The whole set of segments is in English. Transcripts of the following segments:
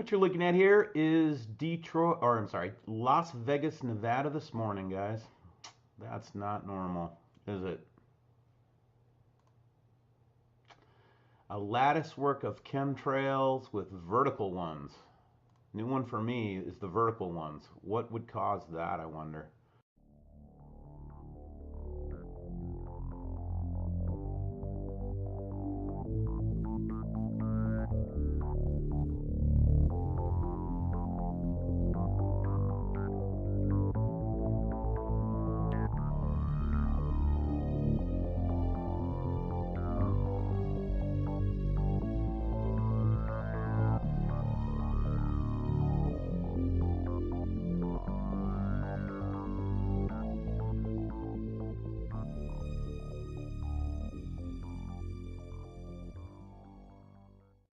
What you're looking at here is Detroit, or I'm sorry, Las Vegas, Nevada this morning, guys. That's not normal, is it? A lattice work of chemtrails with vertical ones. New one for me is the vertical ones. What would cause that, I wonder?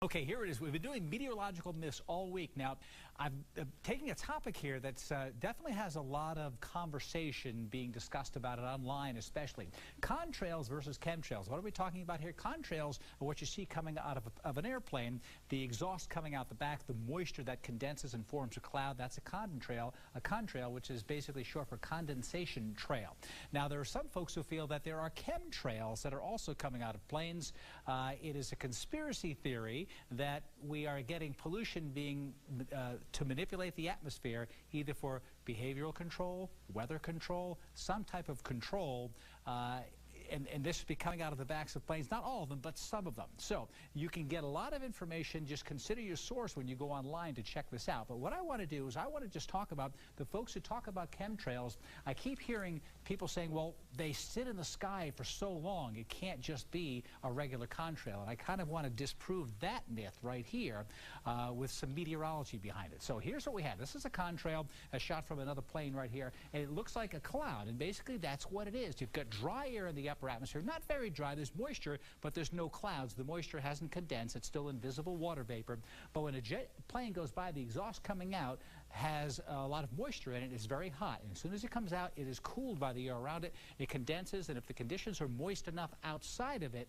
Okay, here it is. We've been doing meteorological myths all week. Now, I'm taking a topic here that definitely has a lot of conversation being discussed about it online, especially. Contrails versus chemtrails. What are we talking about here? Contrails are what you see coming out of an airplane, the exhaust coming out the back, the moisture that condenses and forms a cloud. That's a contrail. A contrail, which is basically short for condensation trail. Now, there are some folks who feel that there are chemtrails that are also coming out of planes. It is a conspiracy theory that we are getting pollution being to manipulate the atmosphere, either for behavioral control, weather control, some type of control, and this should be coming out of the backs of planes, not all of them, but some of them. So you can get a lot of information. Just consider your source when you go online to check this out. But what I want to do is I want to just talk about the folks who talk about chemtrails. I keep hearing people saying, well, they sit in the sky for so long, it can't just be a regular contrail. And I kind of want to disprove that myth right here with some meteorology behind it. So here's what we have. This is a contrail, a shot from another plane right here, and it looks like a cloud. And basically that's what it is. You've got dry air in the upper atmosphere, not very dry, there's moisture, but there's no clouds. The moisture hasn't condensed, it's still invisible water vapor. But when a jet plane goes by, the exhaust coming out has a lot of moisture in it. It's very hot, and as soon as it comes out, it is cooled by the air around it. It condenses, and if the conditions are moist enough outside of it,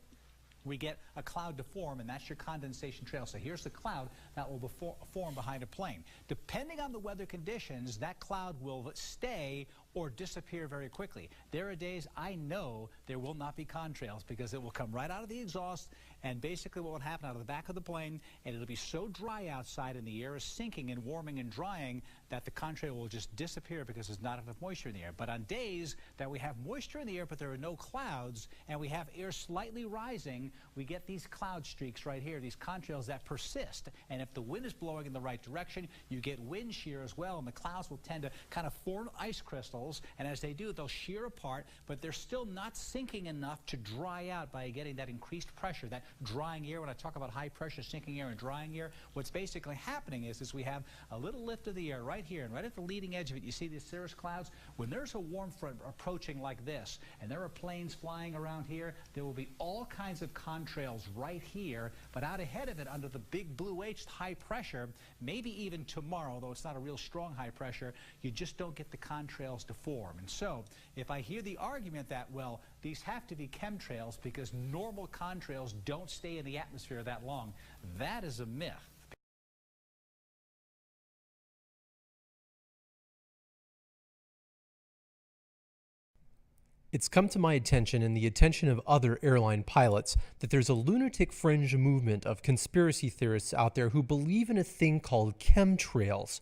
we get a cloud to form, and that's your condensation trail. So here's the cloud that will form behind a plane. Depending on the weather conditions, that cloud will stay or disappear very quickly. There are days I know there will not be contrails because it will come right out of the exhaust, and basically what will happen out of the back of the plane, and it'll be so dry outside and the air is sinking and warming and drying that the contrail will just disappear because there's not enough moisture in the air. But on days that we have moisture in the air but there are no clouds and we have air slightly rising, we get these cloud streaks right here, these contrails that persist. And if the wind is blowing in the right direction, you get wind shear as well, and the clouds will tend to kind of form ice crystals, and as they do, they'll shear apart, but they're still not sinking enough to dry out by getting that increased pressure, that drying air. When I talk about high pressure sinking air and drying air, what's basically happening is we have a little lift of the air right here, and right at the leading edge of it, you see these cirrus clouds. When there's a warm front approaching like this, and there are planes flying around here, there will be all kinds of contrails right here, but out ahead of it, under the big blue H, high pressure, maybe even tomorrow, though it's not a real strong high pressure, you just don't get the contrails to form. And so, if I hear the argument that, well, these have to be chemtrails because normal contrails don't stay in the atmosphere that long, that is a myth. It's come to my attention and the attention of other airline pilots that there's a lunatic fringe movement of conspiracy theorists out there who believe in a thing called chemtrails.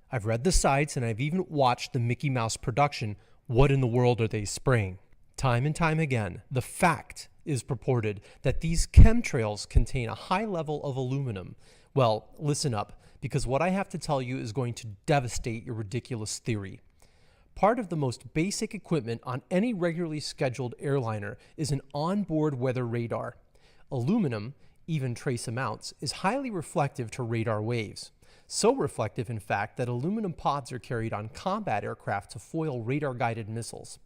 I've read the sites and I've even watched the Mickey Mouse production, What in the World Are They Spraying? Time and time again, the fact is purported that these chemtrails contain a high level of aluminum. Well, listen up, because what I have to tell you is going to devastate your ridiculous theory. Part of the most basic equipment on any regularly scheduled airliner is an onboard weather radar. Aluminum, even trace amounts, is highly reflective to radar waves. So reflective, in fact, that aluminum pods are carried on combat aircraft to foil radar-guided missiles.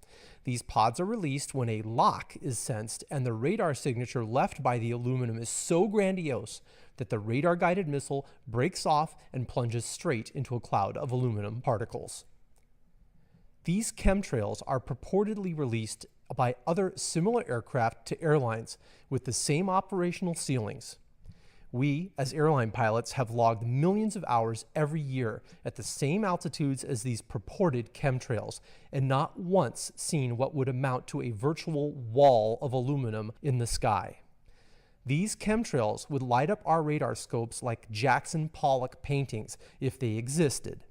These pods are released when a lock is sensed, and the radar signature left by the aluminum is so grandiose that the radar-guided missile breaks off and plunges straight into a cloud of aluminum particles. These chemtrails are purportedly released by other similar aircraft to airlines with the same operational ceilings. We, as airline pilots, have logged millions of hours every year at the same altitudes as these purported chemtrails, and not once seen what would amount to a virtual wall of aluminum in the sky. These chemtrails would light up our radar scopes like Jackson Pollock paintings if they existed.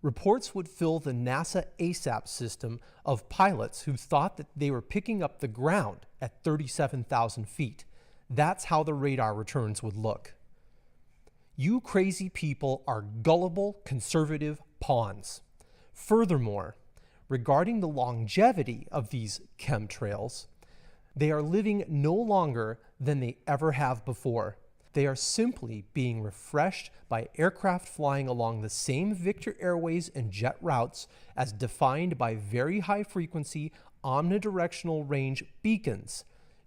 Reports would fill the NASA ASAP system of pilots who thought that they were picking up the ground at 37,000 feet. That's how the radar returns would look. You crazy people are gullible, conservative pawns. Furthermore, regarding the longevity of these chemtrails, they are living no longer than they ever have before. They are simply being refreshed by aircraft flying along the same Victor Airways and jet routes as defined by very high frequency omnidirectional range beacons.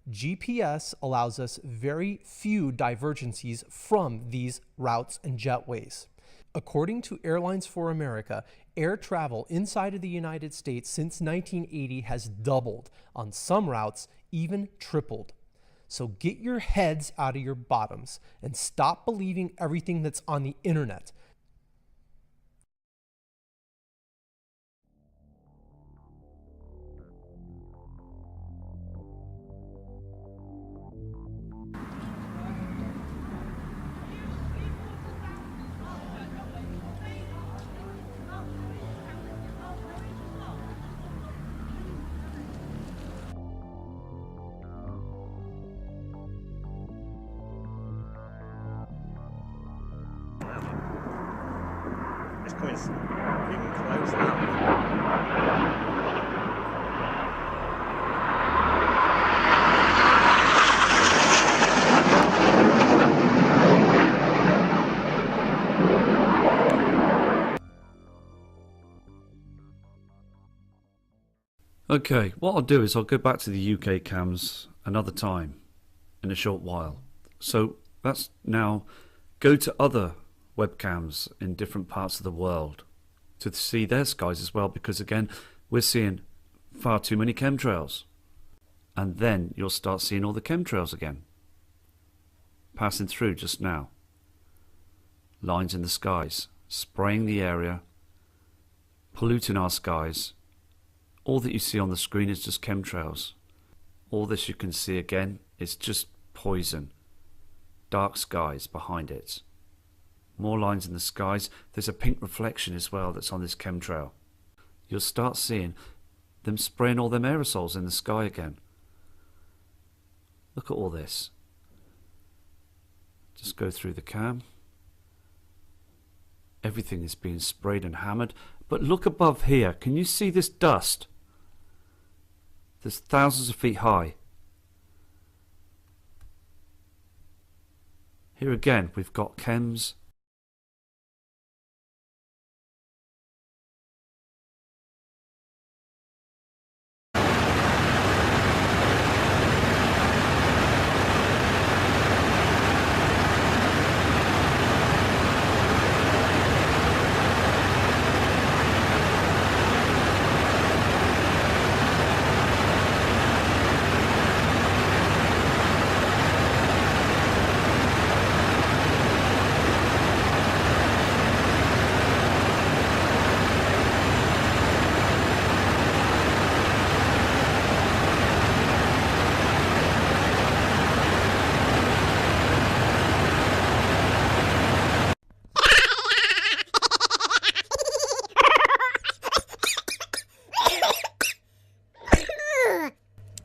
GPS allows us very few divergencies from these routes and jetways. According to Airlines for America, air travel inside of the United States since 1980 has doubled, on some routes even tripled. So get your heads out of your bottoms and stop believing everything that's on the internet. It's coming even close now. Okay, what I'll do is I'll go back to the UK cams another time in a short while. So let's now go to other webcams in different parts of the world to see their skies as well, because again, we're seeing far too many chemtrails. And then you'll start seeing all the chemtrails again passing through just now. Lines in the skies, spraying the area, polluting our skies. All that you see on the screen is just chemtrails. All this you can see again is just poison. Dark skies behind it. More lines in the skies. There's a pink reflection as well that's on this chemtrail. You'll start seeing them spraying all them aerosols in the sky again. Look at all this. Just go through the cam. Everything is being sprayed and hammered. But look above here. Can you see this dust? There's thousands of feet high. Here again, we've got chems.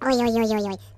Oi, oi, oi, oi, oi.